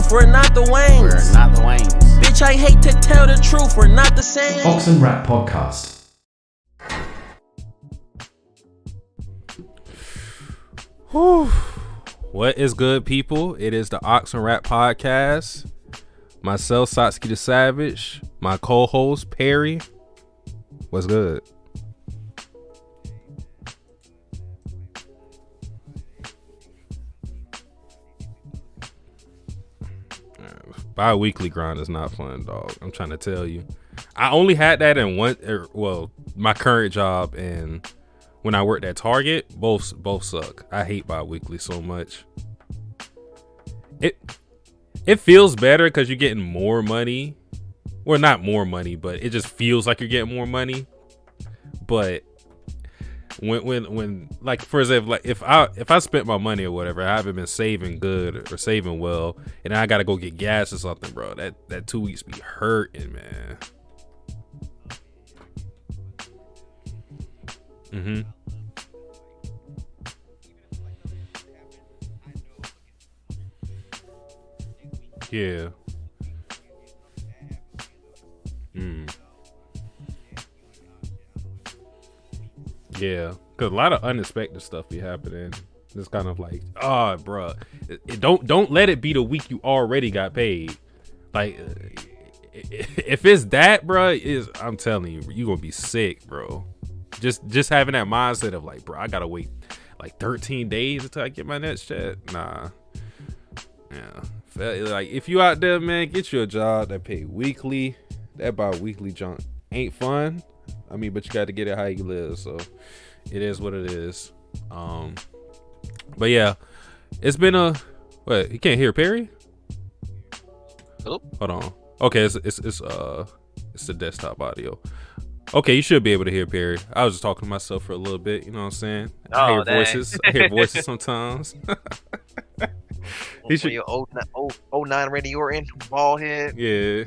truth, we're not the Waynes. We're not the Waynes. Bitch, I hate to tell the truth, we're not the same. Ox and Rat Podcast. Whew. What is good, people? It is the Ox and Rat Podcast. Myself, Satsuki the Savage. My co-host, Perry. What's good? Bi-weekly grind is not fun, dog. I'm trying to tell you. I only had that in my current job and when I worked at Target. Both suck. I hate bi-weekly so much. It feels better because you're getting more money. Well, not more money, but it just feels like you're getting more money. But when like, for example, like if I spent my money or whatever, I haven't been saving good or saving well, and I gotta go get gas or something, bro. That 2 weeks be hurting, man. Mm-hmm. Yeah. Yeah, because a lot of unexpected stuff be happening. It's kind of like, bro, don't let it be the week you already got paid. Like, if it's that, bro, I'm telling you gonna be sick, bro. Just having that mindset of like, bro, I gotta wait like 13 days until I get my next check. Nah, yeah. Like, if you out there, man, get you a job that pay weekly. That bi-weekly junk ain't fun. I mean, but you got to get it how you live, so it is what it is. But yeah, it's been you can't hear Perry? Nope. Hold on. Okay, it's the desktop audio. Okay, you should be able to hear Perry. I was just talking to myself for a little bit, you know what I'm saying? I hear voices sometimes. When you're 09 Randy Orton, bald head. Yeah.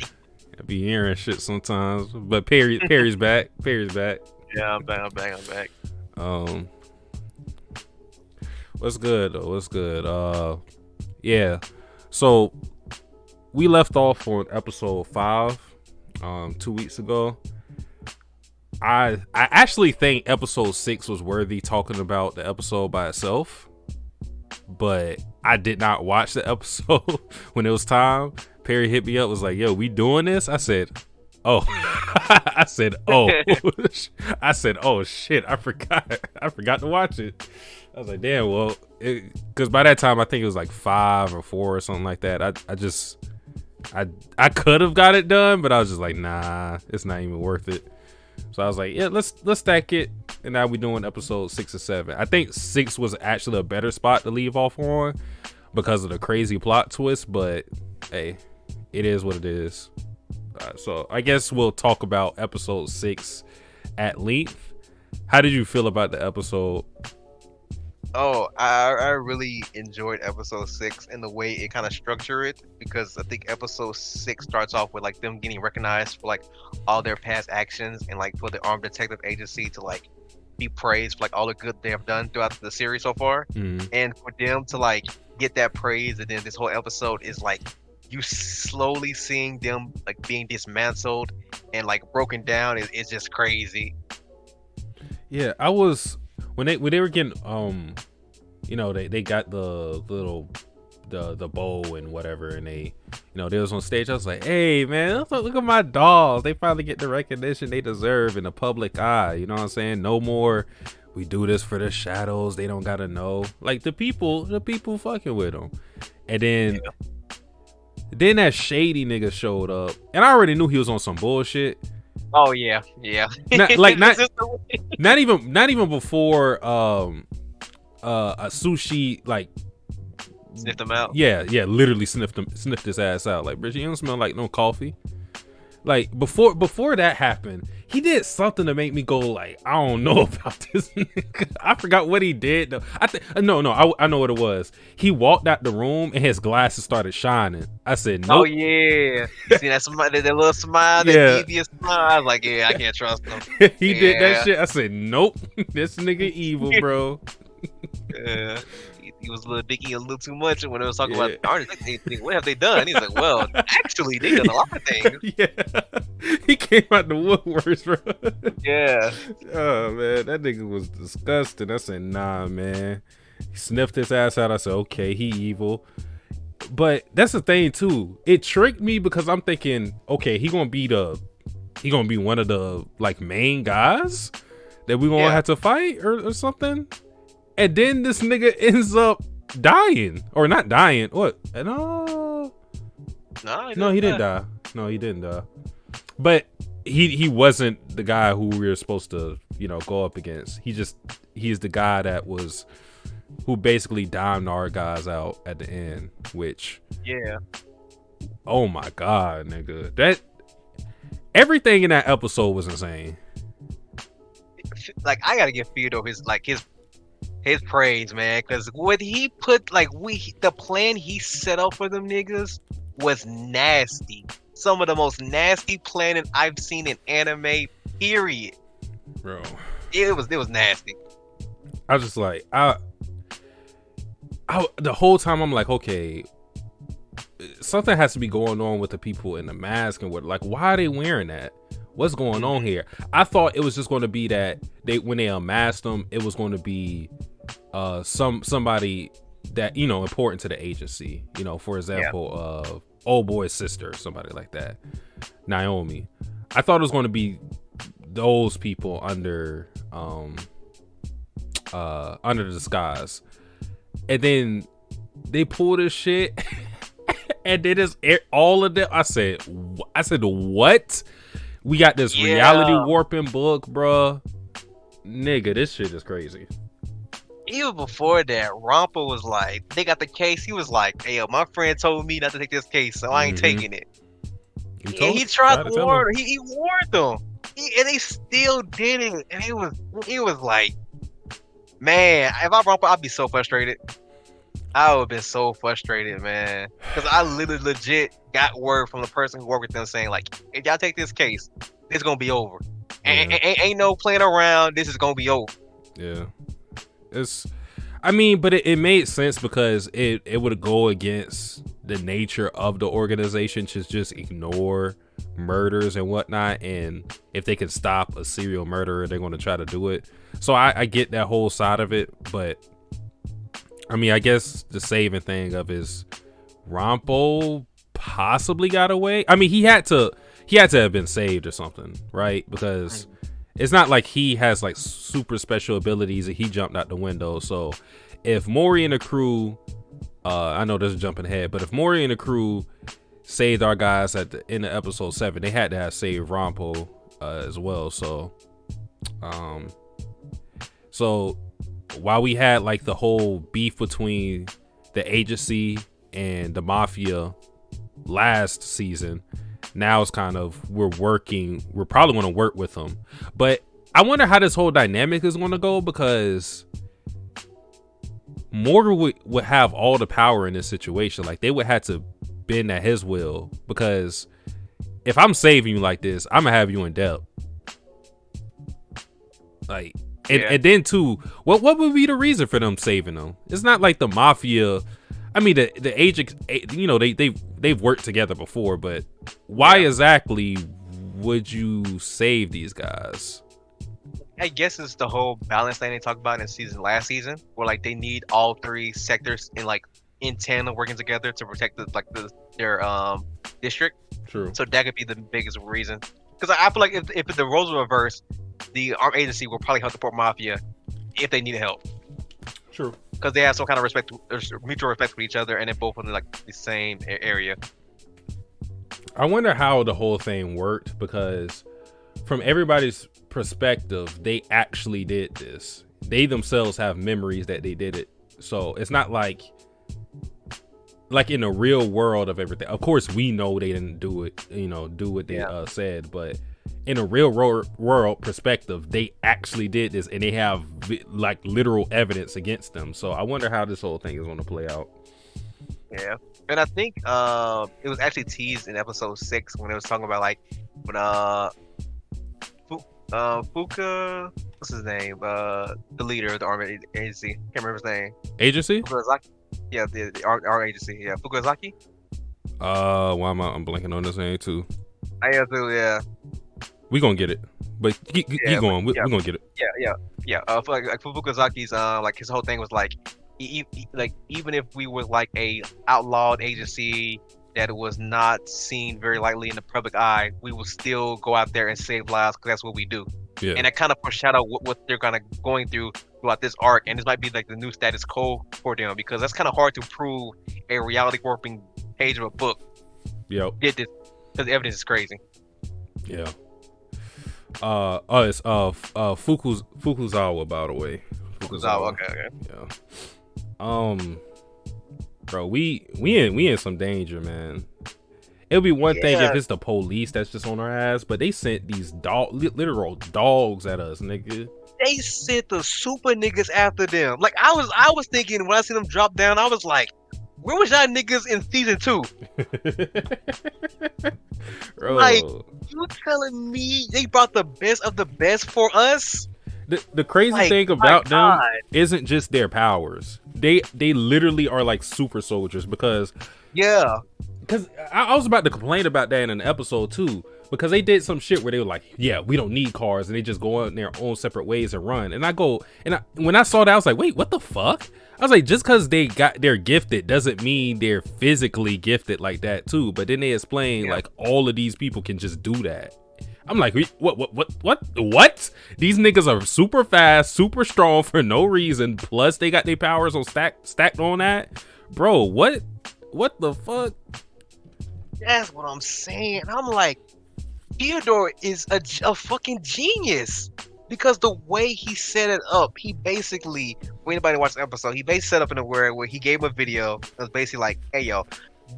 I be hearing shit sometimes, but Perry's back. Perry's back. Yeah, I'm back. What's good though? What's good? Yeah. So we left off on episode 5, 2 weeks ago. I actually think episode 6 was worthy talking about the episode by itself, but I did not watch the episode when it was time. Perry hit me up, was like, yo, we doing this? I said, oh. I said, oh shit, I forgot to watch it. I was like, damn, well, because by that time I think it was like 5 or 4 or something like that. I could have got it done, but I was just like, nah, it's not even worth it. So I was like, yeah, let's stack it, and now we doing episode 6 or 7. I think 6 was actually a better spot to leave off on because of the crazy plot twist, but hey, it is what it is. So I guess we'll talk about episode 6 at length. How did you feel about the episode? Oh, I really enjoyed episode 6 and the way it kind of structured it, because I think episode 6 starts off with like them getting recognized for like all their past actions, and like for the Armed Detective Agency to like be praised for like all the good they have done throughout the series so far. And for them to like get that praise, and then this whole episode is like you slowly seeing them like being dismantled and like broken down. It's just crazy. Yeah, I was when they were getting you know, they got the little the bow and whatever, and they, you know, they was on stage. I was like, hey man, look at my dolls. They finally get the recognition they deserve in the public eye. You know what I'm saying? No more we do this for the shadows. They don't gotta know. Like the people fucking with them. And then then that shady nigga showed up, and I already knew he was on some bullshit. Oh yeah. not even before a sushi like sniffed him out. Yeah, literally sniffed his ass out. Like, bitch, you don't smell like no coffee. Like before that happened, he did something to make me go like, I don't know about this nigga. I forgot what he did though. I know what it was. He walked out the room and his glasses started shining. I said, nope. Oh yeah, see that little smile, that devious smile. I was like, yeah, I can't trust him. He did that shit. I said, nope, this nigga evil, bro. Yeah, he was a little dicky a little too much when it was talking Yeah. about aren't they anything? What have they done? He's like, well, actually, they done a lot of things. Yeah, he came out the woodworks, bro. Yeah. Oh man, that nigga was disgusting. I said, nah, man. He sniffed his ass out. I said, okay, he evil. But that's the thing too. It tricked me because I'm thinking, okay, he gonna be one of the like main guys that we gonna have to fight or something. And then this nigga ends up dying or not dying. What? No, he didn't die. No, he didn't die. But he wasn't the guy who we were supposed to, go up against. He's the guy who basically dimed our guys out at the end, which oh my god, nigga. That everything in that episode was insane. Like I gotta give Theodore his praise, man, because what he put the plan he set up for them niggas was nasty. Some of the most nasty planning I've seen in anime, period. Bro. It was nasty. I was just like, the whole time I'm like, okay, something has to be going on with the people in the mask and why are they wearing that? What's going on here? I thought it was just going to be that when they unmasked them, it was going to be somebody that important to the agency. For example, old boy's sister, or somebody like that, Naomi. I thought it was going to be those people under the disguise, and then they pull this shit, and then it's all of them. I said, what? We got this reality warping book, bruh. Nigga, this shit is crazy. Even before that, Rampa was like, they got the case. He was like, hey, yo, my friend told me not to take this case, so I ain't taking it. He tried to warn them. He warned them. And they still did it. And he was like, man, if I Rampa, I'd be so frustrated. I would have been so frustrated, man. Because I literally legit got word from the person who worked with them saying, like, if y'all take this case, it's going to be over. Ain't no playing around. This is going to be over. Yeah. But it made sense because it would go against the nature of the organization to just ignore murders and whatnot. And if they can stop a serial murderer, they're going to try to do it. So I get that whole side of it. But I guess the saving thing of is Rampo possibly got away. He had to have been saved or something, right? Because it's not like he has like super special abilities and he jumped out the window. So if Mori and the crew, I know this is jumping ahead, but if Mori and the crew saved our guys at the end of episode 7, they had to have saved Rampo as well. So while we had like the whole beef between the agency and the mafia last season, now it's kind of we're probably going to work with them. But I wonder how this whole dynamic is going to go, because Morgan would have all the power in this situation. Like, they would have to bend at his will, because if I'm saving you like this, I'm gonna have you in debt. Like, and then too, what would be the reason for them saving them? It's not like the mafia. The agents, they've worked together before, but why exactly would you save these guys? I guess it's the whole balance thing they talked about in last season, where like they need all 3 sectors in tandem working together to protect their district. True. So that could be the biggest reason. Because I feel like if the roles were reversed, the armed agency will probably help the Port Mafia if they needed help. True. Because they have some kind of mutual respect for each other, and they're both in the same area. I wonder how the whole thing worked, because from everybody's perspective, they actually did this. They themselves have memories that they did it. So it's not like in the real world of everything. Of course, we know they didn't do it, do what they said, but in a real world perspective, they actually did this, and they have like literal evidence against them. So I wonder how this whole thing is going to play out. Yeah, and I think it was actually teased in episode 6 when it was talking about when Fuka, what's his name? The leader of the army agency. Can't remember his name. Agency? Fukurazaki. Yeah, the our agency. Yeah, Fukurazaki. Why am I'm blanking on this name too. I have to. Yeah. We gonna get it, but keep going. We gonna get it. Yeah. Like Fukurazaki's like his whole thing was like, like even if we were like a outlawed agency that was not seen very lightly in the public eye, we will still go out there and save lives because that's what we do. Yeah. And that kind of foreshadow what they're kind of going through throughout this arc, and this might be like the new status quo for them because that's kind of hard to prove a reality warping page of a book Yep. did this because the evidence is crazy. Yeah. It's Fukuzawa, by the way. Fukuzawa, okay. Yeah. Bro, we in some danger, man. It'll be one thing if it's the police that's just on our ass, but they sent these literal dogs at us, nigga. They sent the super niggas after them. Like I was thinking when I see them drop down, I was like, where was y'all niggas in season 2? Bro. Like, you telling me they brought the best of the best for us? The crazy thing about them isn't just their powers. They literally are like super soldiers because I was about to complain about that in an episode too, because they did some shit where they were like, yeah, we don't need cars, and they just go on their own separate ways and run. And when I saw that, I was like, wait, what the fuck? I was like, just because they're gifted doesn't mean they're physically gifted like that too. But then they explain like all of these people can just do that. I'm like, what? These niggas are super fast, super strong for no reason. Plus they got their powers on stacked on that. Bro, what the fuck? That's what I'm saying. I'm like, Theodore is a fucking genius because the way he set it up, he basically, for anybody watch the episode, he basically set up in a way where he gave him a video that was basically like, hey yo,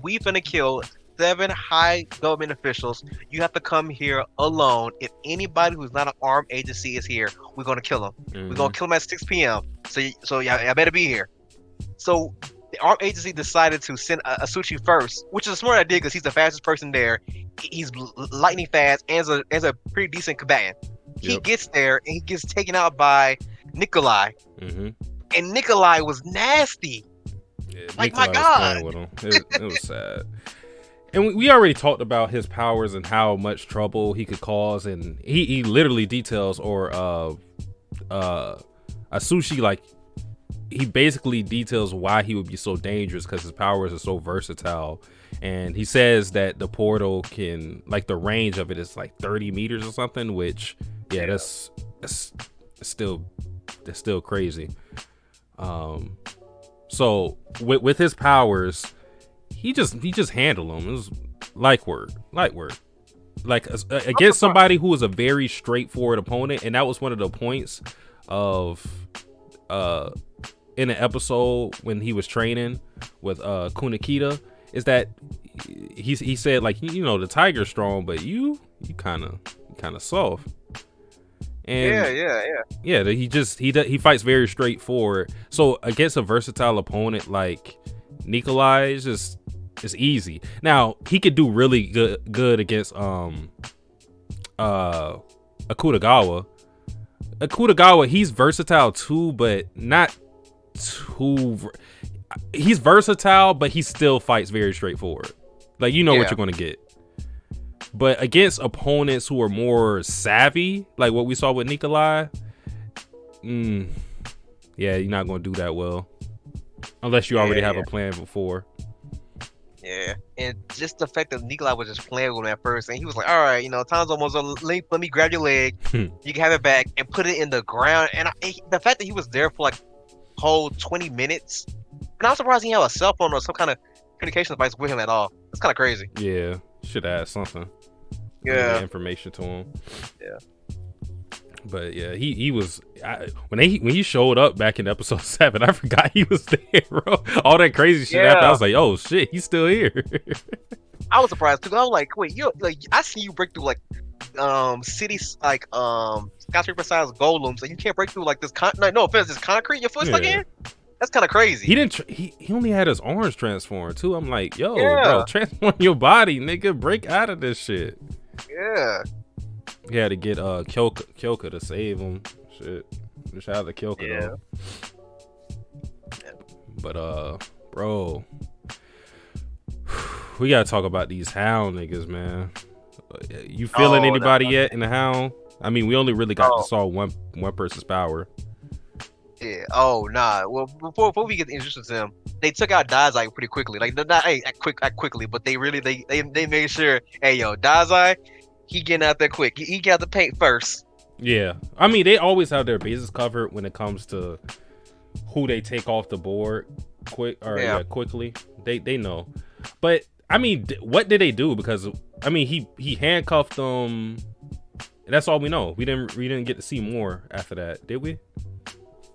we finna kill 7 high government officials. You have to come here alone. If anybody who's not an armed agency is here, we're gonna kill them. We're gonna kill them at 6 p.m. So y'all better be here. So the armed agency decided to send Satsuki first, which is a smart idea because he's the fastest person there. He's lightning fast and is a pretty decent combatant. He gets there and he gets taken out by Nikolai. And Nikolai was nasty. Yeah, like, Nikolai my God. was playing with him. It was sad. And we already talked about his powers and how much trouble he could cause, and he literally details, or Asushi, like, he basically details why he would be so dangerous because his powers are so versatile. And he says that the portal can, like, the range of it is like 30 meters or something, which that's still crazy. So with his powers, he just handled them. It was light work. Like against somebody who was a very straightforward opponent, and that was one of the points of in the episode when he was training with Kunakita, is that he said, like, you know, the tiger's strong, but you kind of soft. And yeah, he fights very straightforward. So against a versatile opponent like Nikolai, it's easy. Now he could do really good against Akutagawa. He's versatile too, but not too. He's versatile, but he still fights very straightforward. Like, you know what you're gonna get. But against opponents who are more savvy, like what we saw with Nikolai, you're not gonna do that well unless you already have a plan before. Yeah, and just the fact that Nikolai was just playing with him at first, and he was like, "All right, you know, time's almost up. Let me grab your leg. You can have it back and put it in the ground." And the fact that he was there for like whole 20 minutes, and I'm surprised he had a cell phone or some kind of communication device with him at all. That's kind of crazy. Yeah, should add something. Information to him. Yeah. But yeah, he was when he showed up back in episode 7, I forgot he was there, bro. All that crazy shit after, I was like, oh shit, he's still here. I was surprised too. I was like, wait, you like, I see you break through like cities like skyscraper sized golems, and you can't break through like this no offense, this concrete your foot's stuck in? That's kind of crazy. He only had his arms transformed too. I'm like, yo, bro, transform your body, nigga. Break out of this shit. Yeah. He had to get Kyoka to save him. Shit. Just had to kill Yeah. though. But bro, we gotta talk about these Hound niggas, man. You feeling anybody yet in the Hound? I mean, we only really got to saw one person's power. Yeah. Oh nah. Well, before we get introduced to them, they took out Dazai pretty quickly. Like not quickly, but they really they made sure. Hey yo, Dazai, he getting out there quick. He got the paint first. Yeah, I mean they always have their bases covered when it comes to who they take off the board quickly. They know, but I mean, what did they do? Because I mean he handcuffed them. That's all we know. We didn't get to see more after that, did we?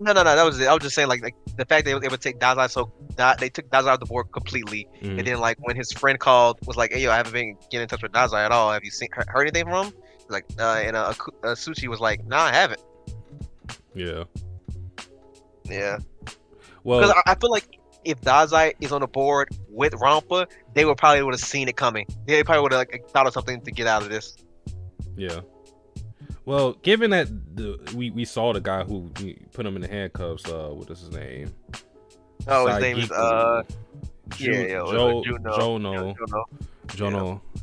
No. That was it. I was just saying like the fact they would take Dazai, so they took Dazai off the board completely, and then like when his friend called, was like, "Hey yo, I haven't been getting in touch with Dazai at all. Have you heard anything from him?" Like and Suchi was like, "Nah, I haven't." Yeah. Well, because I feel like if Dazai is on the board with Rampa, they would have seen it coming. They probably would have like thought of something to get out of this. Yeah. Well, given that we saw the guy who put him in the handcuffs, what is his name? Oh, his name is Jono.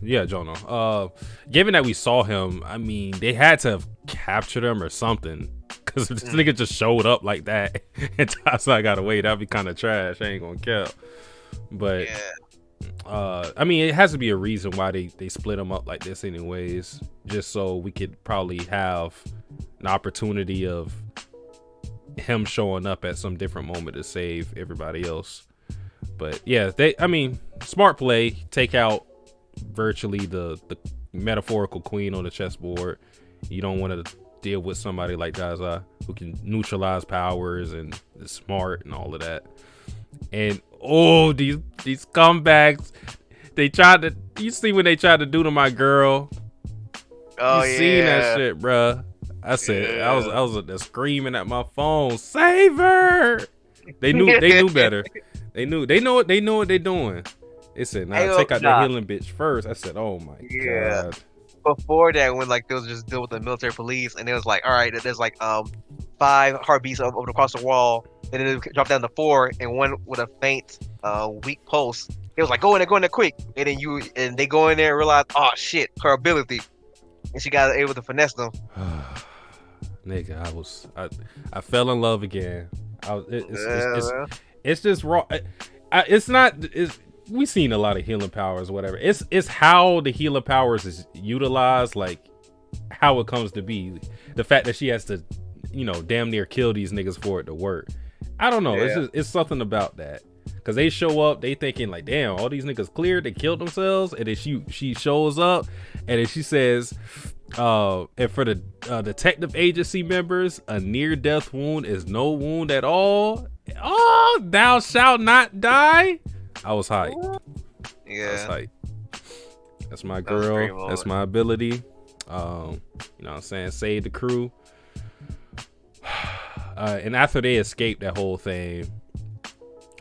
Yeah, Jono. Given that we saw him, I mean, they had to have captured him or something, because if this nigga just showed up like that and Dazai got away, that'd be kind of trash. I ain't gonna care. But I mean, it has to be a reason why they split him up like this anyways, just so we could probably have an opportunity of him showing up at some different moment to save everybody else. But yeah, I mean, smart play. Take out virtually the metaphorical queen on the chessboard. You don't want to deal with somebody like Dazai who can neutralize powers and is smart and all of that. And these comebacks, you see when they tried to do to my girl. Oh, you seen that shit, bruh. I said, I was there screaming at my phone, save her. They knew better. They know what they're doing. They said, take out the healing bitch first. I said, oh my god. Before that, when like they was just deal with the military police, and it was like, all right, there's like 5 heartbeats over across the wall, and then it dropped down to 4, and one with a faint weak pulse. It was like, go in there quick, and then they go in there and realize, oh shit, her ability, and she got able to finesse them. Nigga, I fell in love again. It's just raw. We've seen a lot of healing powers or whatever. It's how the healing powers is utilized, like how it comes to be. The fact that she has to, damn near kill these niggas for it to work. I don't know. Yeah. It's something about that. Cause they show up, they thinking like, damn, all these niggas cleared, they killed themselves, and then she shows up, and then she says, and for the detective agency members, a near-death wound is no wound at all. Oh, thou shalt not die. I was hyped. Yeah, I was hyped. That's my girl. That's my ability. You know what I'm saying? Save the crew. And after they escape that whole thing,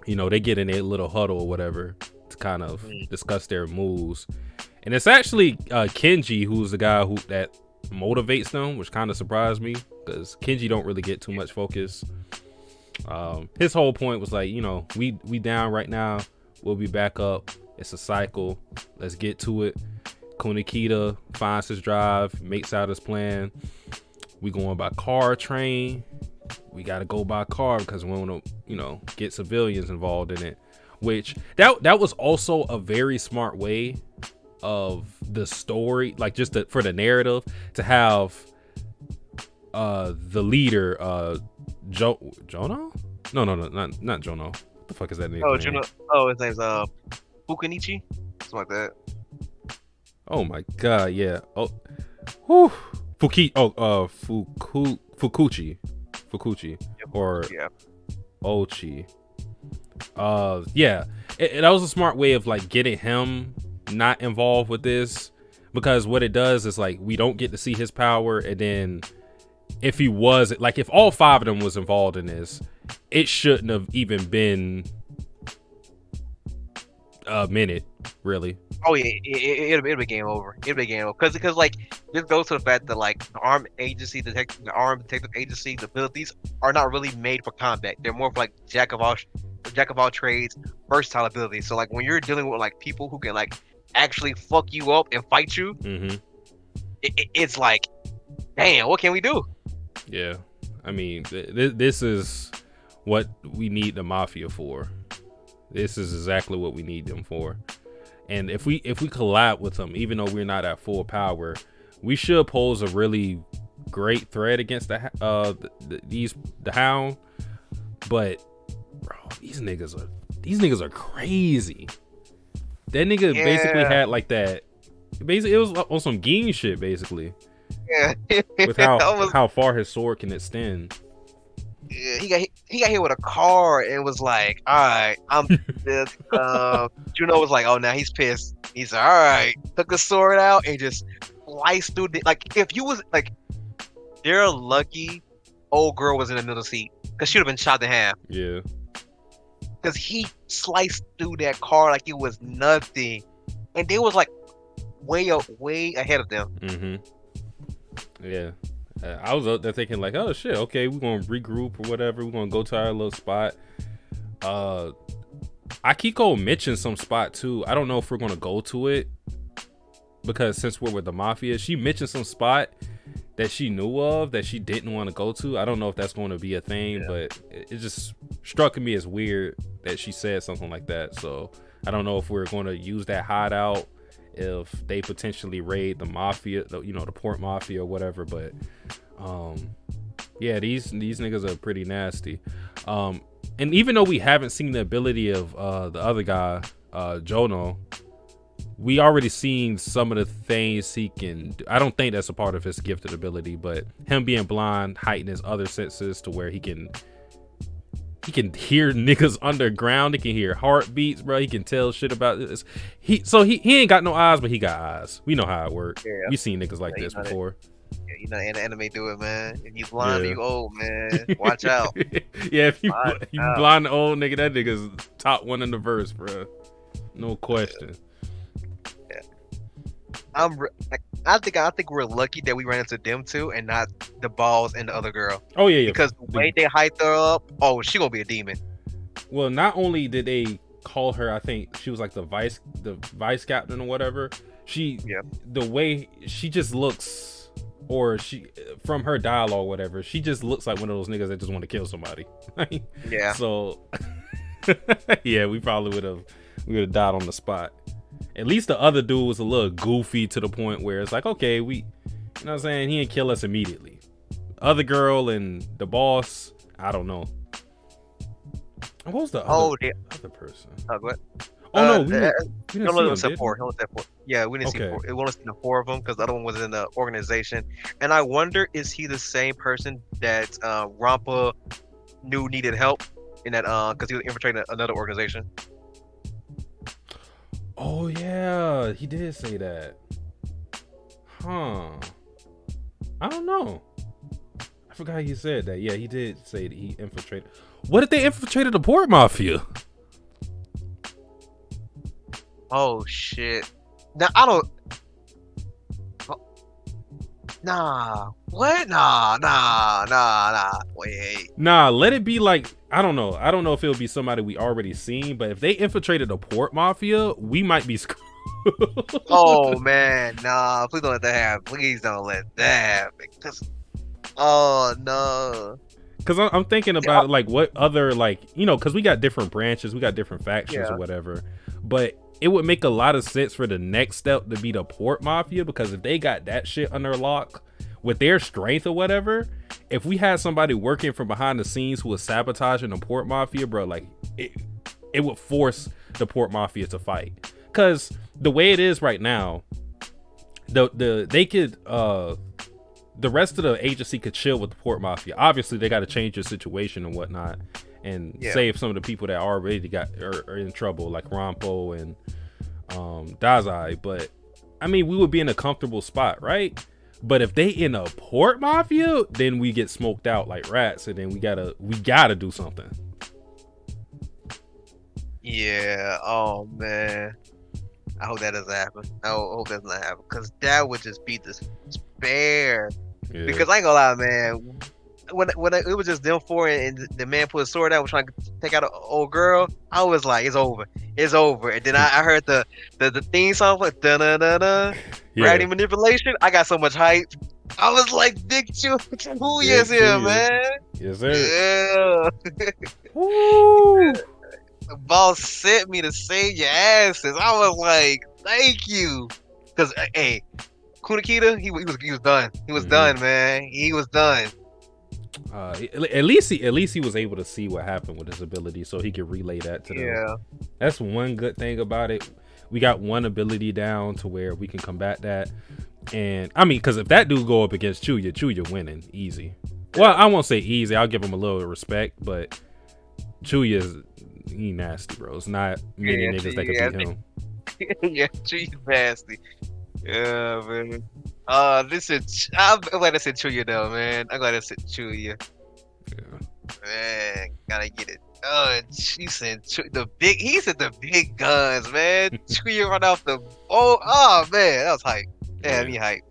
they get in a little huddle or whatever to kind of discuss their moves. And it's actually Kenji who's the guy that motivates them, which kind of surprised me because Kenji don't really get too much focus. His whole point was like, we down right now. We'll be back up. It's a cycle. Let's get to it. Kunikita finds his drive, makes out his plan. We going by car, train. We got to go by car because we want to, get civilians involved in it. Which that was also a very smart way of the story, like just for the narrative, to have the leader, Jono? No, not Jono. What the fuck is that name? Oh, Jono. Oh, his name's Fukunichi, something like that. Oh my god, yeah. Oh, whew. Fukuchi, yep. Or Ochi. Yeah, that was a smart way of like getting him not involved with this, because what it does is like we don't get to see his power, and then if he was like, if all 5 of them was involved in this, it shouldn't have even been a minute, really. Oh yeah, it'll be game over. It'll be game over because like this goes to the fact that like the armed detective agency, the abilities are not really made for combat. They're more of like jack of all trades, versatile abilities. So like when you're dealing with like people who can like actually fuck you up and fight you, it's like, damn, what can we do? Yeah, I mean, this is what we need the mafia for. This is exactly what we need them for. And if we collab with them, even though we're not at full power, we should pose a really great threat against the Hound. But bro, these niggas are crazy. That nigga basically had like that. Basically, it was on some gang shit. Basically, Yeah, with how far his sword can extend. yeah, he got hit with a car and was like, all right, I'm this. Juno was like, oh, now he's pissed. He's all right. Took the sword out and just sliced through the, like, if you was like, they're lucky old girl was in the middle seat because she would have been shot in half. Yeah, because he sliced through that car like it was nothing, and they was like way ahead of them. Yeah. I was up there thinking like, oh shit, okay, we're gonna regroup or whatever. We're gonna go to our little spot. Akiko mentioned some spot too. I don't know if we're gonna go to it because since we're with the mafia, she mentioned some spot that she knew of that she didn't want to go to. I don't know if that's going to be a thing, but it just struck me as weird that she said something like that. So I don't know if we're going to use that hideout if they potentially raid the mafia, the port mafia or whatever. But yeah, these niggas are pretty nasty. And even though we haven't seen the ability of the other guy, Jono, we already seen some of the things he can do. I don't think that's a part of his gifted ability, but him being blind heighten his other senses to where he can hear niggas underground. He can hear heartbeats, bro. He can tell shit about this. He ain't got no eyes, but he got eyes. We know how it works. Yeah. We seen niggas like this before. Yeah, you know, and the anime do it, man. If you blind, you old, man. Watch out. Yeah, if you blind the old nigga, that nigga's top one in the verse, bro. No question. Yeah. I think we're lucky that we ran into them two and not the balls and the other girl. Oh yeah. Because the way they hyped her up, she gonna be a demon. Well, not only did they call her, I think she was like the vice captain or whatever. The way she just looks, or she from her dialogue, whatever, she just looks like one of those niggas that just want to kill somebody. Yeah. So yeah, we probably would have died on the spot. At least the other dude was a little goofy to the point where it's like, okay, you know what I'm saying? He didn't kill us immediately. Other girl and the boss, I don't know. What was the other person? What? Oh no, we didn't see him, four. Yeah, we didn't see four. We only seen the four of them because the other one was in the organization. And I wonder, is he the same person that Rampa knew needed help in that because he was infiltrating another organization? Oh yeah, he did say that. Huh. I don't know. I forgot he said that. Yeah, he did say that he infiltrated. What if they infiltrated the port mafia? Oh shit. Now I don't. Nah. What? Nah. Wait. Nah, let it be like, I don't know. I don't know if it'll be somebody we already seen, but if they infiltrated the port mafia, we might be screwed. Oh man, nah. Please don't let that happen. Please don't let that happen. Oh no. Because I'm thinking about it, like what other, like, because we got different branches, we got different factions or whatever, but it would make a lot of sense for the next step to be the port mafia, because if they got that shit under lock with their strength or whatever, if we had somebody working from behind the scenes who was sabotaging the port mafia, bro, like it would force the port mafia to fight. Because the way it is right now, they could the rest of the agency could chill with the port mafia. Obviously they got to change the situation and whatnot and save some of the people that already are in trouble, like Rampo and Dazai. But I mean, we would be in a comfortable spot, right? But if they in a port mafia, then we get smoked out like rats, and then we gotta do something. Yeah. Oh man. I hope that doesn't happen. I hope that doesn't happen because that would just be despair. Yeah. Because I ain't gonna lie, man. When it was just them four and the man put his sword out, was trying to take out an old girl, I was like, it's over, it's over. And then I heard the theme song like da da da da, gravity manipulation. I got so much hype. I was like, Big Chuya's here, man. Yes, sir. Yeah. Woo. The boss sent me to save your asses. I was like, thank you. Cause hey, Kunakita, he was done. He was done, man. He was done. At least he was able to see what happened with his ability, so he could relay that to them. Yeah. That's one good thing about it. We got one ability down to where we can combat that. And I mean, because if that dude go up against Chuya winning easy. Well, I won't say easy. I'll give him a little respect, but Chuya's he nasty, bro. It's not many niggas that can beat him. Yeah, Chuya's nasty. Yeah, man. I'm glad I said Chuya though, man. I'm glad I said Chuya. Yeah. Man, gotta get it. He said the big guns, man. Chuya run off the oh man, that was hype. Yeah, me hype.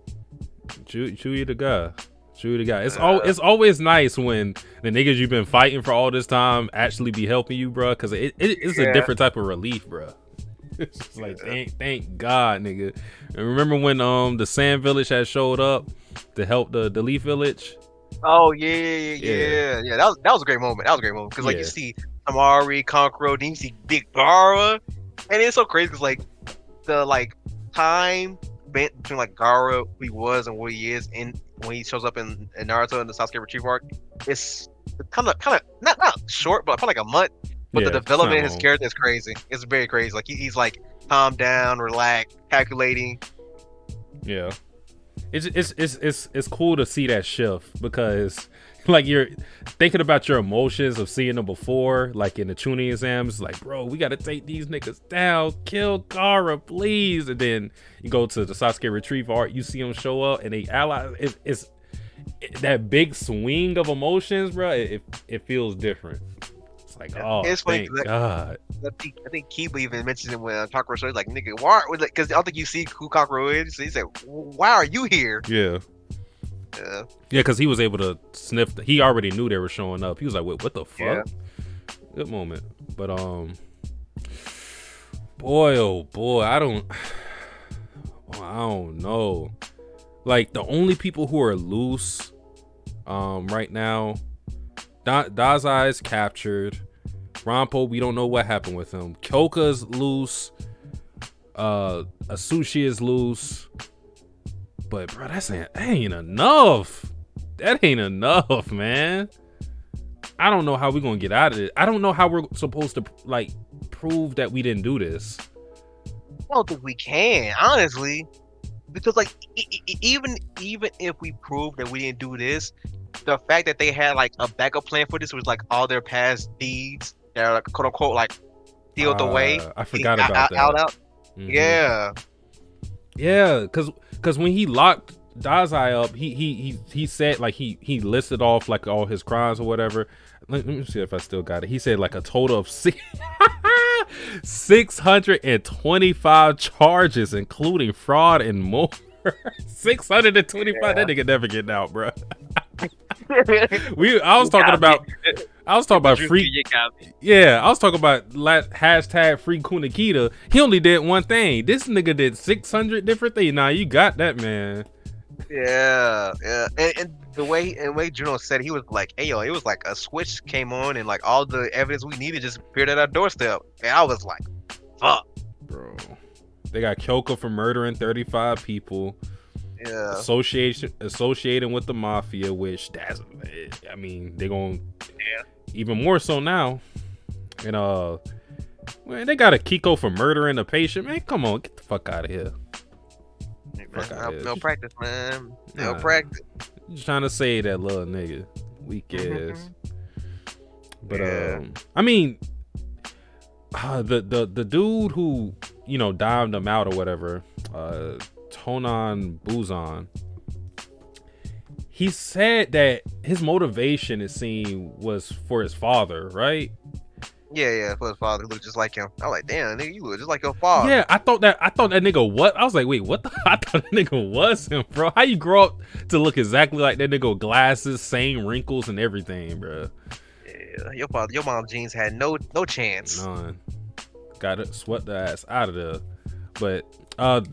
Chuya the guy. Chuya the guy. It's always nice when the niggas you've been fighting for all this time actually be helping you, bro. Because it's a different type of relief, bro. It's just like thank God, nigga. And remember when the Sand Village had showed up to help the Leaf Village? Oh yeah. That was a great moment. Because like you see Amari, Kankuro, then you see Big Gara, and it's so crazy because like the time between like Gara, who he was and what he is, and when he shows up in Naruto in the Sasuke Retrieve arc, it's kind of not short, but probably like a month. But the development of his character is crazy. It's very crazy. Like he's like calmed down, relaxed, calculating. Yeah, it's cool to see that shift because like you're thinking about your emotions of seeing them before, like in the Chunin exams. Like, bro, we got to take these niggas down, kill Gara, please. And then you go to the Sasuke Retrieve arc, you see them show up and they ally. It's that big swing of emotions, bro. It feels different. Like, oh, it's funny, thank God. I think Kiba even mentioned it when Kankuro showed, like, nigga, why? Because I don't think you see who Kankuro is. So he said, why are you here? Yeah, because he was able to sniff. He already knew they were showing up. He was like, wait, what the fuck? Yeah. Good moment. But, boy, oh boy, I don't know. Like, the only people who are loose, right now, Dazai is captured. Rampo, we don't know what happened with him. Kyoka's loose. Asushi is loose. But bro, that ain't enough. That ain't enough, man. I don't know how we're gonna get out of it. I don't know how we're supposed to like prove that we didn't do this. I don't think we can, honestly. Because like even if we prove that we didn't do this, the fact that they had like a backup plan for this was like all their past deeds that are like quote unquote like sealed away. I forgot about that. Out. Mm-hmm. Yeah, because when he locked Dazai up, he said like he listed off like all his crimes or whatever. Let me see if I still got it. He said like a total of 625 charges, including fraud and more. 625. That nigga never getting out, bro. I was talking about free. Yeah, I was talking about hashtag free Kunakita. He only did one thing. This nigga did 600 different things. Nah, you got that, man. Yeah. And the way Juno said, he was like, "Hey yo, it was like a switch came on and like all the evidence we needed just appeared at our doorstep." And I was like, "Fuck, bro." They got Kyoka for murdering 35 people. Yeah. Associating with the mafia, which I mean, they're gonna even more so now. And man, they got a Kiko for murdering a patient. Man, come on, get the fuck out of here. No practice, man. No practice. Just trying to save that little nigga. Weak ass. But I mean, the dude who dimed him out or whatever, Tonan Buzan, he said that his motivation, it seemed, was for his father, right? Yeah, for his father, who looked just like him. I was like, damn, nigga, you look just like your father. Yeah, I thought that nigga what? I was like, wait, what? I thought that nigga was him, bro. How you grow up to look exactly like that nigga with glasses, same wrinkles and everything, bro? Yeah, your mom's jeans had no chance. None. Gotta sweat the ass out of there. But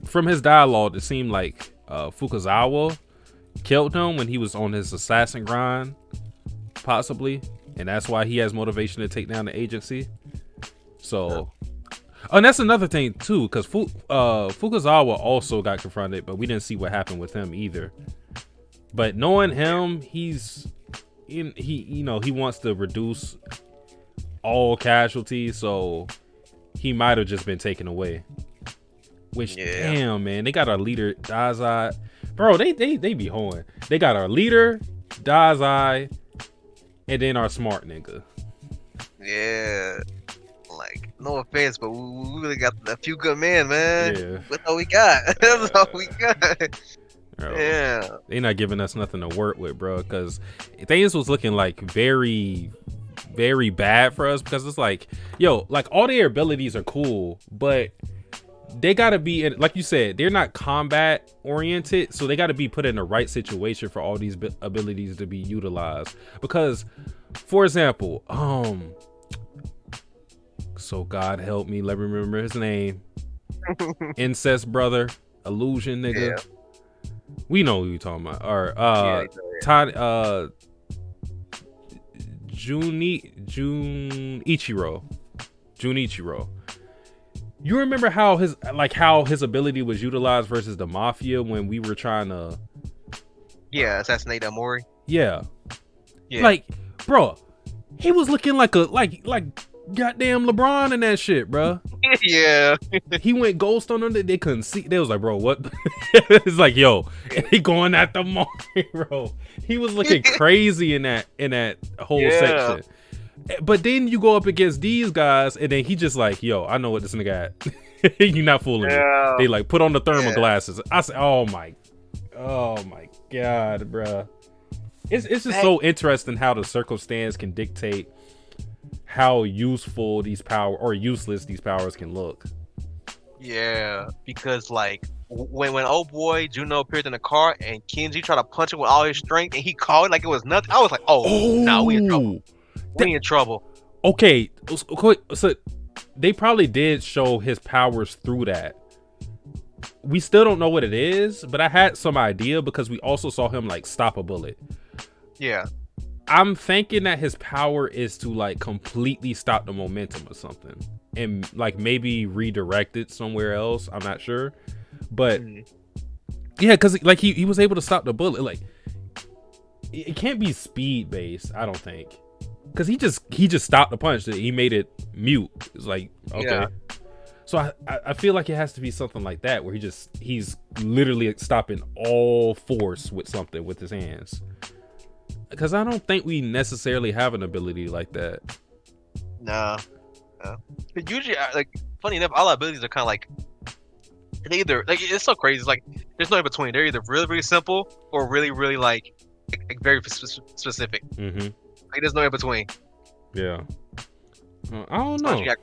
from his dialogue, it seemed like Fukuzawa killed him when he was on his assassin grind, possibly, and that's why he has motivation to take down the agency. So, and that's another thing too, because Fukuzawa also got confronted, but we didn't see what happened with him either. But knowing him, he wants to reduce all casualties, so he might have just been taken away. Which, damn, man, they got our leader Dazai. Bro, they be hoeing. They got our leader Dazai, and then our smart nigga. Yeah, like no offense, but we really got a few good men, man. Yeah. That's all we got. That's all we got. Bro, Yeah. they not giving us nothing to work with, bro, because things was looking like very, very bad for us, because it's like, yo, like all their abilities are cool, but they gotta be in, like you said, they're not combat oriented, so they gotta be put in the right situation for all these abilities to be utilized. Because, for example, so God help me, let me remember his name. Incest brother, illusion nigga. Yeah. We know who you talking about. Or Junichiro. You remember how his ability was utilized versus the mafia when we were trying to assassinate Amori. Yeah. Yeah. Like, bro, he was looking like goddamn LeBron in that shit, bro. Yeah. He went ghost on them. They couldn't see. They was like, bro, what? It's like, yo, he going at the mark, bro. He was looking crazy in that whole section. But then you go up against these guys, and then he just like, yo, I know what this nigga got. You're not fooling me. They like put on the thermal glasses. I said, oh my god, bro. It's just so interesting how the circumstance can dictate how useful these power or useless these powers can look. Yeah, because like when old boy Juno appeared in the car and Kenji tried to punch him with all his strength and he called it like it was nothing, I was like, no, we in trouble. We in trouble. Okay, so they probably did show his powers through that. We still don't know what it is, but I had some idea because we also saw him like stop a bullet. Yeah. I'm thinking that his power is to like completely stop the momentum or something and like maybe redirect it somewhere else. I'm not sure, but yeah, because like he was able to stop the bullet. Like it can't be speed based, I don't think, because he just stopped the punch. He made it mute. It's like, okay. Yeah. So I feel like it has to be something like that where he's literally stopping all force with something with his hands. Because I don't think we necessarily have an ability like that. Nah. But usually, like, funny enough, all our abilities are kind of like, they either, like, it's so crazy. It's like, there's no in between. They're either really, really simple or really, really, like very specific. Mm-hmm. Like, there's no in between. Yeah. I don't know. You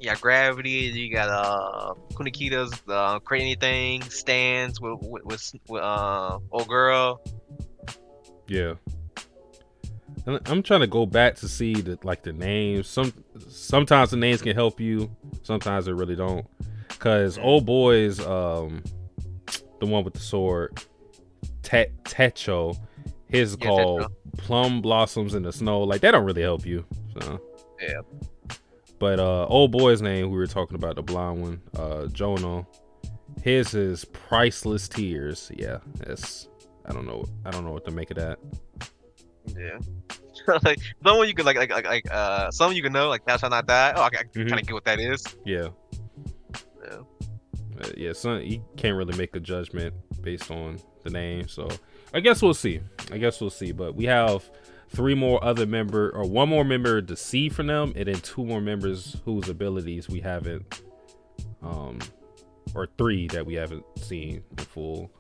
got gravity, you got Kunikitas, create anything, stands with old girl. Yeah. And I'm trying to go back to see the names. Sometimes the names can help you, sometimes they really don't. Cause old boy's the one with the sword, Techo, his is called Plum Blossoms in the Snow. Like that don't really help you. So yeah. But old boy's name we were talking about, the blonde one, Jono, his is Priceless Tears. Yeah, I don't know what to make of that. Yeah. Like someone you could like someone you can know, like thou shalt not die. Oh, I kind of get what that is. Yeah. Yeah. So you can't really make a judgment based on the name. So I guess we'll see. But we have one more member to see from them, and then two more members whose abilities we haven't, or three that we haven't seen in full.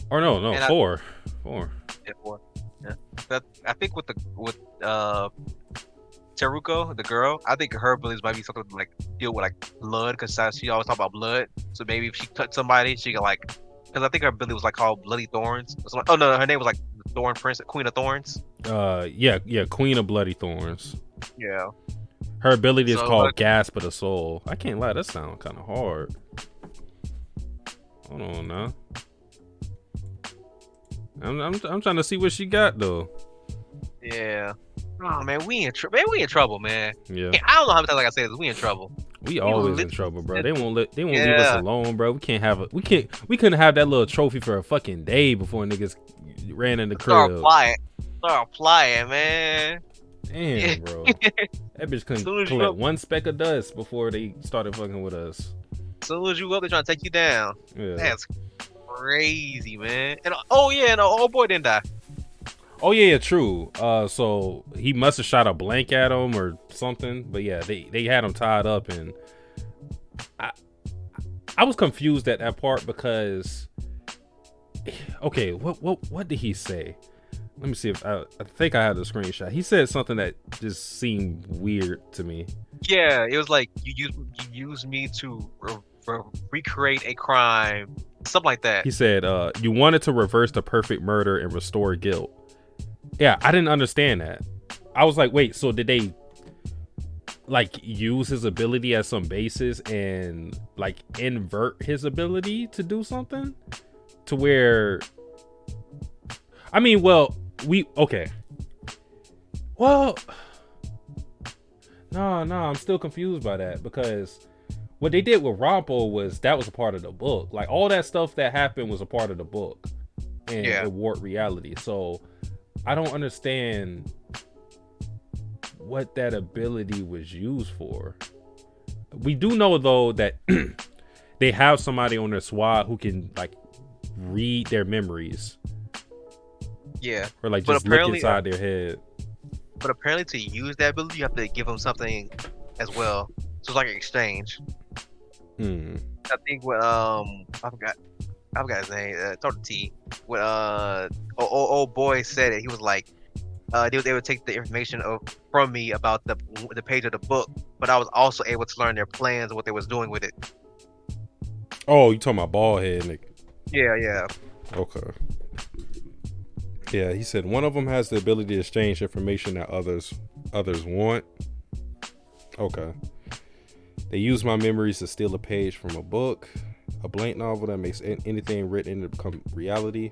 Or no, four. Yeah, four. Yeah, I think with Teruko, the girl, I think her abilities might be something to, like, deal with like blood, because she always talk about blood. So maybe if she cut somebody, she can like, because I think her ability was like called Bloody Thorns. Or something. Oh no, her name was like Thorn Prince, Queen of Thorns. Yeah, Queen of Bloody Thorns. Yeah. Her ability is So, called like, Gasp of the Soul. I can't lie, that sounds kind of hard. Hold on now. I'm trying to see what she got though. yeah. Oh man, we in trouble, man. Yeah, I don't know how many times like I say this, we in trouble. we always in lit- trouble, bro. They won't leave us Yeah. alone, bro. We couldn't have that little trophy for a fucking day before niggas ran in the Start crib. applying, man. Damn, bro. That bitch couldn't Soon as you collect up- one speck of dust before they started fucking with us. As soon as you up, they're trying to take you down. Yeah. That's crazy, man. And oh yeah, and the old boy didn't die. Oh yeah, true. So he must have shot a blank at him or something. But yeah, they had him tied up, and I was confused at that part because, okay, what did he say? Let me see if I think I have the screenshot. He said something that just seemed weird to me. Yeah, it was like you use me to recreate a crime, something like that. He said, you wanted to reverse the perfect murder and restore guilt. Yeah, I didn't understand that. I was like, wait, so did they like use his ability as some basis and like invert his ability to do something to where, I mean, well, well, no, I'm still confused by that, because what they did with Rompo was that was a part of the book. Like all that stuff that happened was a part of the book, and it warped reality. So I don't understand what that ability was used for. We do know though that they have somebody on their SWAT who can like read their memories. Yeah. Or like just look inside their head. But apparently to use that ability, you have to give them something as well. So it's like an exchange. I think what I forgot his name. Start with T. What old boy said it. He was like, they would take the information from me about the page of the book, but I was also able to learn their plans and what they was doing with it. Oh, you talking about Baldhead, Nick? Yeah. Okay. Yeah, he said one of them has the ability to exchange information that others want. Okay. They use my memories to steal a page from a book, a blank novel that makes anything written into become reality,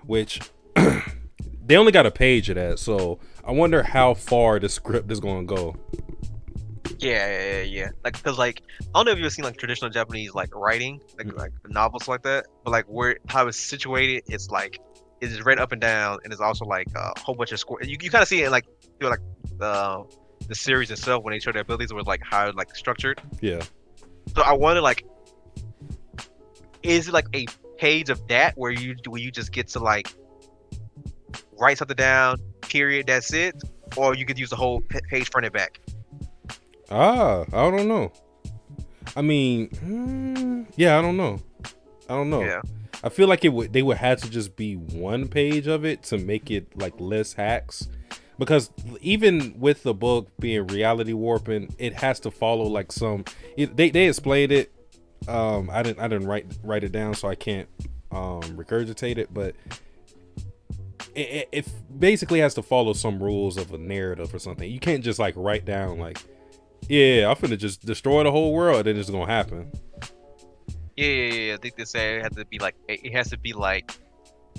which they only got a page of that, so I wonder how far the script is going to go. Yeah. Like, cause like I don't know if you've seen like traditional Japanese like writing, like novels like that, but like how it's situated, it's like it's read up and down, and it's also like a whole bunch of square. You kind of see it like through like the series itself when they show their abilities, was like how it's like structured. Yeah. So I wonder, like, is it like a page of that where you just get to like write something down, period, that's it, or you could use the whole page front and back? I don't know. I mean, yeah, I don't know. Yeah. I feel like they would have to just be one page of it to make it like less hacks, because even with the book being reality warping, it has to follow like they explained it. I didn't write it down, so I can't regurgitate it, but it basically has to follow some rules of a narrative or something. You can't just like write down like, yeah, I'm finna just destroy the whole world and it's gonna happen. Yeah. I think they say it has to be like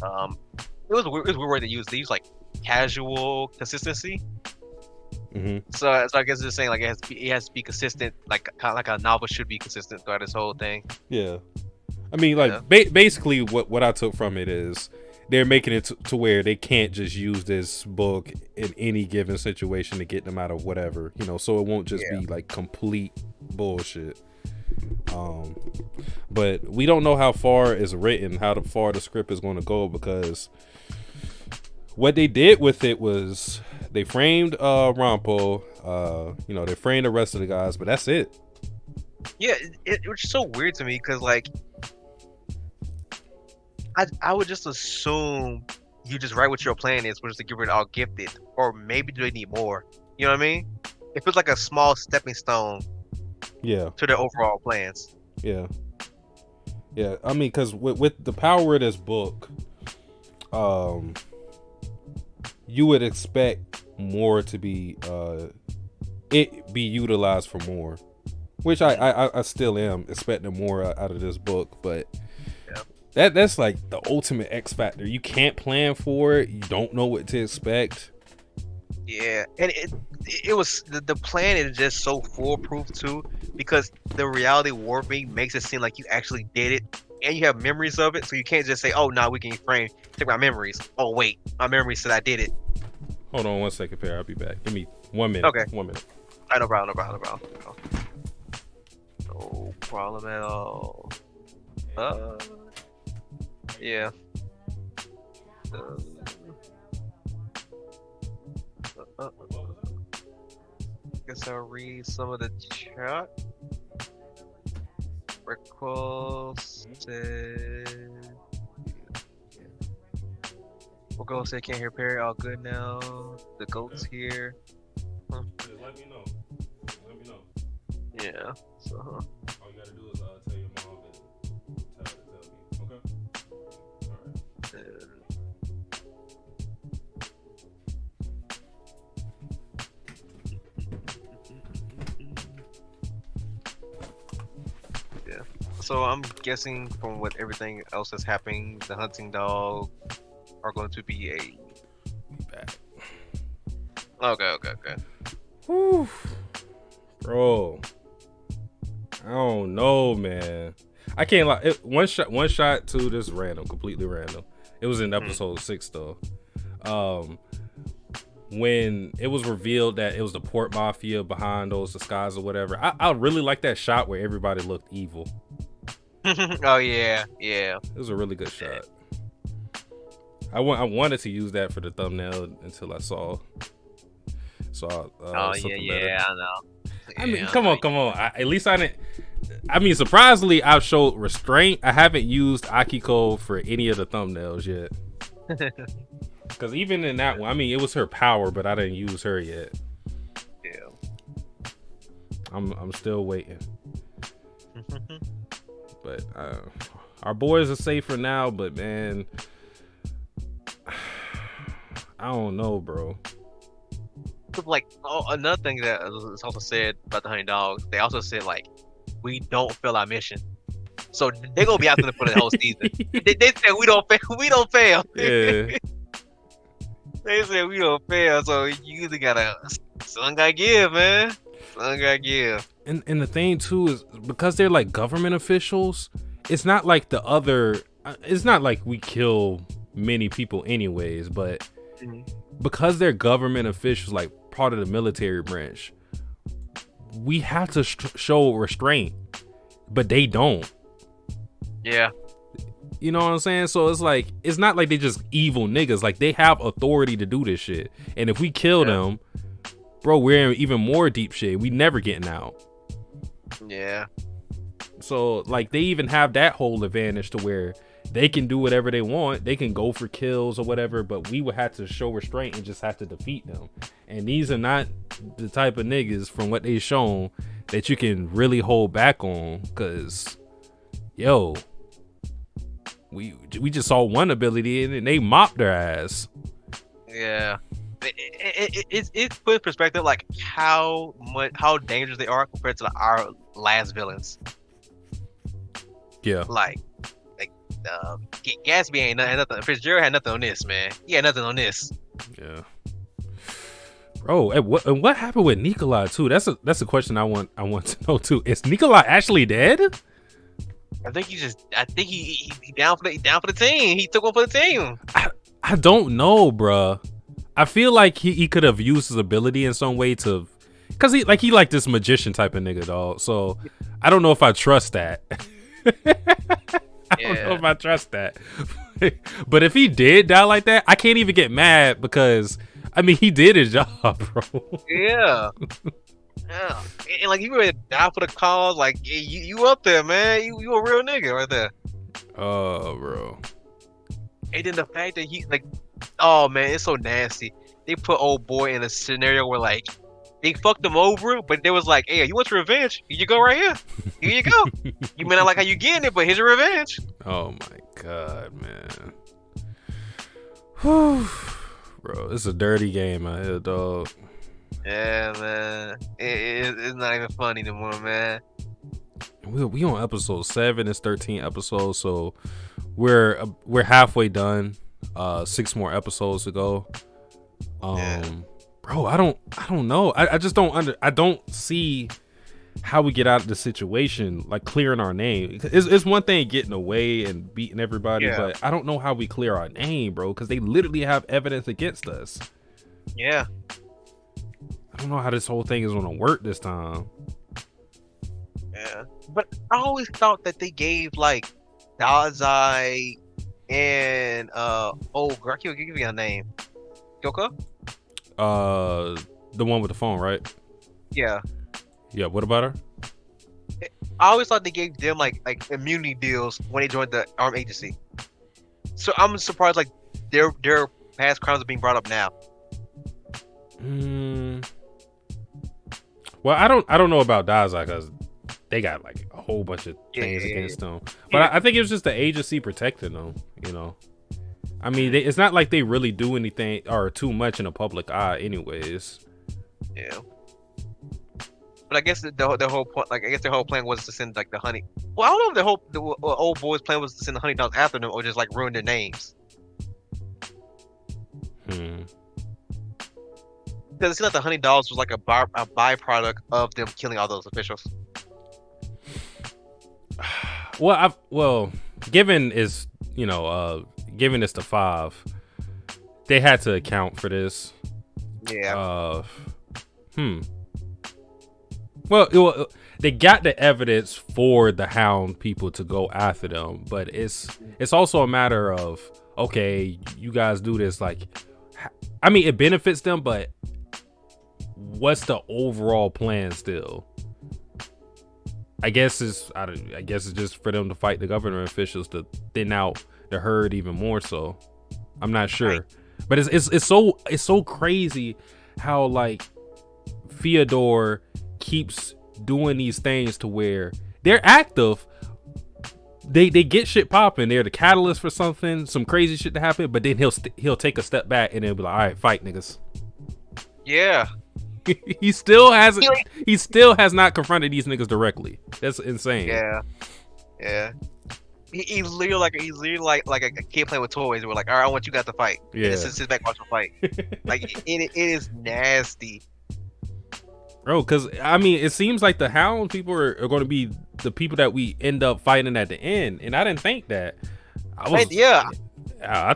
it was a weird word they used. They use like casual consistency. So I guess they're saying like it has to be consistent, like kind of like a novel should be consistent throughout this whole thing. Yeah, I mean, like basically what I took from it is they're making it to where they can't just use this book in any given situation to get them out of whatever, so it won't just be like complete bullshit. But we don't know how far it's written, how far the script is going to go, because what they did with it was they framed Rampo, they framed the rest of the guys, but that's it. Yeah, it was so weird to me because like I would just assume you just write what your plan is, which is to get rid of all gifted, or maybe do they need more? You know what I mean? it feels like a small stepping stone Yeah, to their overall plans. yeah, yeah. I mean, because with the power of this book, you would expect more to be it be utilized for more, which I still am expecting more out of this book, but that's like the ultimate X factor. You can't plan for it. You don't know what to expect. Yeah, and it was the plan is just so foolproof too, because the reality warping makes it seem like you actually did it, and you have memories of it, so you can't just say, "Oh, nah, we can frame take my memories." Oh wait, my memory said I did it. Hold on 1 second, Perry. I'll be back. Give me 1 minute. Okay. 1 minute. No problem, no problem, no problem. No problem at all. Yeah. Guess I'll read some of the chat. Requested. We'll go say can't hear Perry. All good now. The goat's here. Huh? Just let me know. Let me know. Yeah. So. All you gotta do is tell your mom and tell me. Okay. All right. Yeah. So I'm guessing from what everything else that's happening, the hunting dog are going to be a. Back. Okay. Whew. Bro. I don't know, man. I can't lie. One shot, two, just random, completely random. It was in episode 6 though. When it was revealed that it was the Port Mafia behind those disguises or whatever, I really like that shot where everybody looked evil. Oh yeah. It was a really good shot. I wanted to use that for the thumbnail until I saw. Oh yeah, I know. I mean, come on. At least I didn't. I mean, surprisingly, I've showed restraint. I haven't used Akiko for any of the thumbnails yet. Because even in that one, I mean, it was her power, but I didn't use her yet. Yeah. I'm still waiting. But our boys are safer now. But man, I don't know, bro. Like, another thing that is also said about the Honey Dogs, they also said like, we don't fail our mission. So they're gonna be out there for the whole season. they said we don't fail. Yeah. They said we don't fail. So you either something gotta give, man. Something gotta give. And the thing too is because they're like government officials, it's not like the other. It's not like we kill many people anyways, but because they're government officials, like part of the military branch, we have to show restraint, but they don't. Yeah. You know what I'm saying? So it's like, it's not like they just evil niggas. Like they have authority to do this shit. And if we kill them, bro, we're in even more deep shit. We never getting out. Yeah. So like they even have that whole advantage to where they can do whatever they want. They can go for kills or whatever, but we would have to show restraint and just have to defeat them. And these are not the type of niggas, from what they've shown, that you can really hold back on. Cause yo, we just saw one ability and they mopped their ass. Yeah. It's put in perspective like how dangerous they are compared to our last villains. Yeah. Like Gatsby ain't nothing. Fitzgerald had nothing on this, man. He had nothing on this. Yeah. Bro, and what happened with Nikolai too? That's a question I want to know too. Is Nikolai actually dead? I think he down for the team. He took one for the team. I don't know, bruh. I feel like he could have used his ability in some way to, cause he like this magician type of nigga, dog. So I don't know if I trust that. I don't know if I trust that. But if he did die like that, I can't even get mad because I mean he did his job, bro. Yeah. Yeah. And like you ready to die for the cause, like you up there, man. You a real nigga right there. Oh, bro. And then the fact that he like, oh man, it's so nasty. They put old boy in a scenario where like they fucked him over, but they was like, hey, you want your revenge? Here you go right here. Here you go. You may not like how you getting it, but here's your revenge. Oh my god, man. Whew. Bro, it's a dirty game out here, dog. Yeah, man. It's not even funny anymore, man. We on episode 7. It's 13 episodes, so we're halfway done. 6 more episodes to go. Bro, I don't know. I just I don't see how we get out of the situation, like clearing our name. It's one thing getting away and beating everybody, but I don't know how we clear our name, bro, because they literally have evidence against us. Yeah. I don't know how this whole thing is gonna work this time. Yeah. But I always thought that they gave like Dazai and girl, I can't give you a name. Kyoko? The one with the phone, right? Yeah. Yeah, what about her? I always thought they gave them like immunity deals when they joined the armed agency. So I'm surprised like their past crimes are being brought up now. Well, I don't know about Dazai because they got like a whole bunch of things against them. But I think it was just the agency protecting them, you know. I mean, it's not like they really do anything or too much in the public eye anyways. Yeah. But I guess the whole point, like I guess their whole plan was to send like the honey. Well, I don't know if the old boys' plan was to send the honey dogs after them or just like ruin their names. Because it seemed like the honey dogs was like a byproduct of them killing all those officials. Well, given it's given it's the 5, they had to account for this. Yeah. Well, they got the evidence for the Hound people to go after them, but it's also a matter of, okay, you guys do this, like, I mean, it benefits them, but what's the overall plan still? I guess it's just for them to fight the government officials to thin out the herd even more. So I'm not sure, right. But it's so crazy how like Fyodor keeps doing these things to where they're active. They get shit popping. They're the catalyst for something, some crazy shit to happen. But then he'll take a step back and then be like, all right, fight niggas. Yeah. He still has not confronted these niggas directly. That's insane. Yeah. He's literally like a kid playing with toys. And we're like, all right, I want you guys to fight. Yeah. And just sit back and watch them fight. Like it is nasty. Bro, because I mean, it seems like the Hound people are going to be the people that we end up fighting at the end, and I didn't think that. I thought it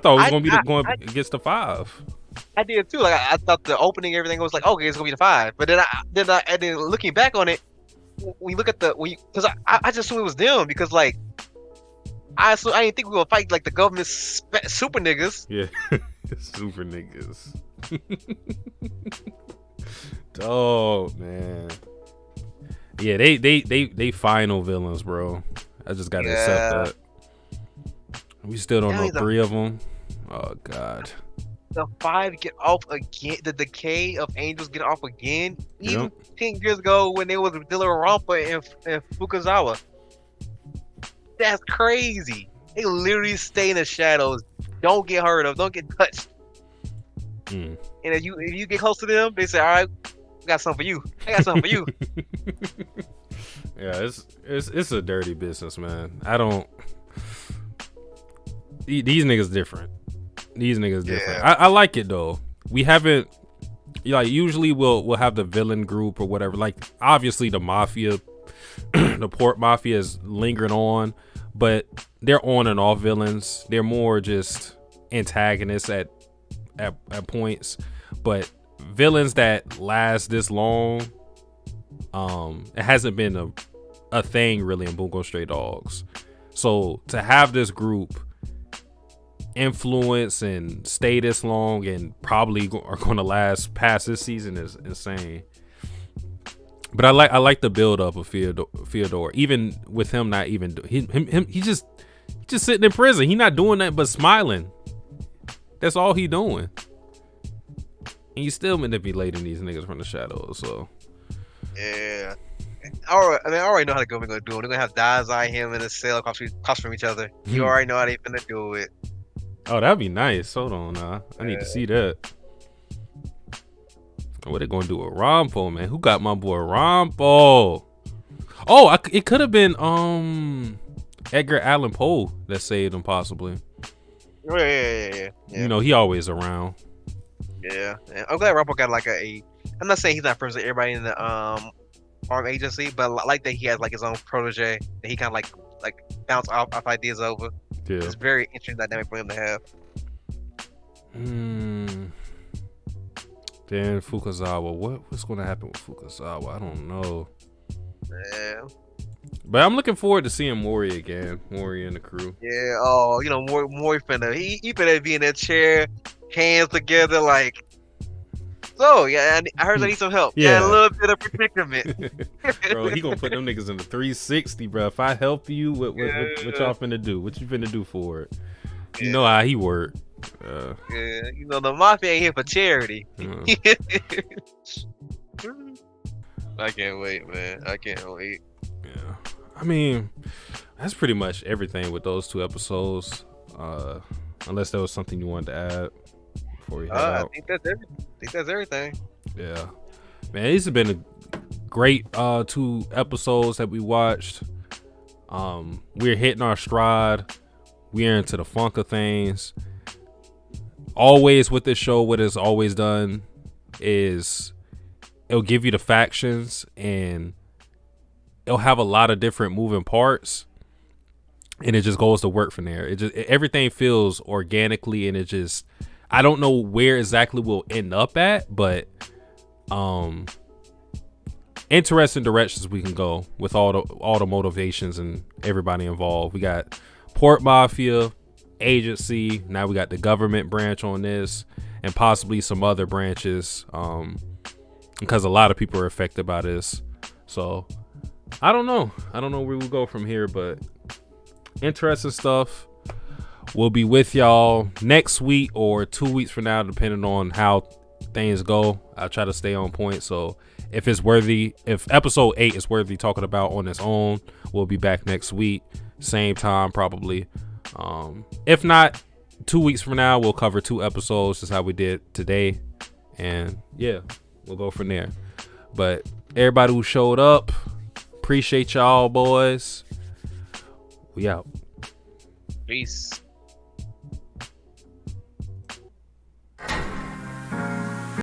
was going to be going against the 5. I did too. Like I thought the opening, everything was like, okay, it's gonna be the 5. But then looking back on it, we look at because I just assumed it was them because like I didn't think we were gonna fight like the government super niggas. Yeah, super niggas. Oh man, yeah, they final villains, bro. I just gotta accept that. We still don't know 3 of them. Oh god. The 5 get off again. The decay of angels get off again. Even 10 years ago when they was dealing with Rampa and Fukuzawa. That's crazy. They literally stay in the shadows. Don't get hurt of. Don't get touched. And if you get close to them, they say, all right, I got something for you. I got something for you. Yeah, it's a dirty business, man. These niggas different. Yeah. I like it though. We haven't usually we'll have the villain group or whatever. Like obviously the mafia, the port mafia is lingering on, but they're on and off villains. They're more just antagonists at points, but villains that last this long, it hasn't been a thing really in Bungo Stray Dogs. So to have this group influence and stay this long and probably are going to last past this season is insane. But I like the build up of Fyodor, even with him not even he just sitting in prison. He not doing that but smiling. That's all he doing. and you still manipulating these niggas from the shadows. So Yeah. Alright, I already know how the government gonna do it. They're gonna have Dazai him in a cell across from each other. You already know how they finna do it. oh, that'd be nice. Hold on, now I need to see that. What they gonna do with Rompo, man? Who got my boy Rompo? Oh, it could have been Edgar Allan Poe that saved him, possibly. Oh, yeah. You know, he always around. Yeah. I'm glad Rompo got like I'm not saying he's not friends with everybody in the armed agency, but like that he has like his own protege that he kind of like bounce off ideas over. Yeah. It's very interesting dynamic for him to have. Then Fukazawa. What's gonna happen with Fukazawa? I don't know. Yeah. But I'm looking forward to seeing Mori again. Mori and the crew. Yeah. Oh, you know, Mori finna he finna be in that chair, hands together, like. So yeah, I heard I need some help. Yeah. A little bit of predicament. Bro, he gonna put them niggas in the 360, bro. If I help you, what y'all finna do? What you finna do for it? You know how he work. Yeah, you know the mafia ain't here for charity. I can't wait, man. I can't wait. Yeah, I mean, that's pretty much everything with those 2 episodes. Unless there was something you wanted to add before we head out. I think that's everything. Yeah, man, these have been a great 2 episodes that we watched. We're hitting our stride. We're into the funk of things. Always with this show, what it's always done is it'll give you the factions and it'll have a lot of different moving parts, and it just goes to work from there. Everything feels organically, and it just, I don't know where exactly we'll end up at, but interesting directions we can go with all the motivations and everybody involved. We got Port Mafia, agency, now we got the government branch on this, and possibly some other branches, because a lot of people are affected by this. So I don't know where we'll go from here, but interesting stuff. We'll be with y'all next week or 2 weeks from now, depending on how things go. I'll try to stay on point, so if episode 8 is worthy talking about on its own, we'll be back next week, same time probably. If not, 2 weeks from now, we'll cover 2 episodes, just how we did today. And yeah, we'll go from there. But everybody who showed up, appreciate y'all, boys. We out. Peace.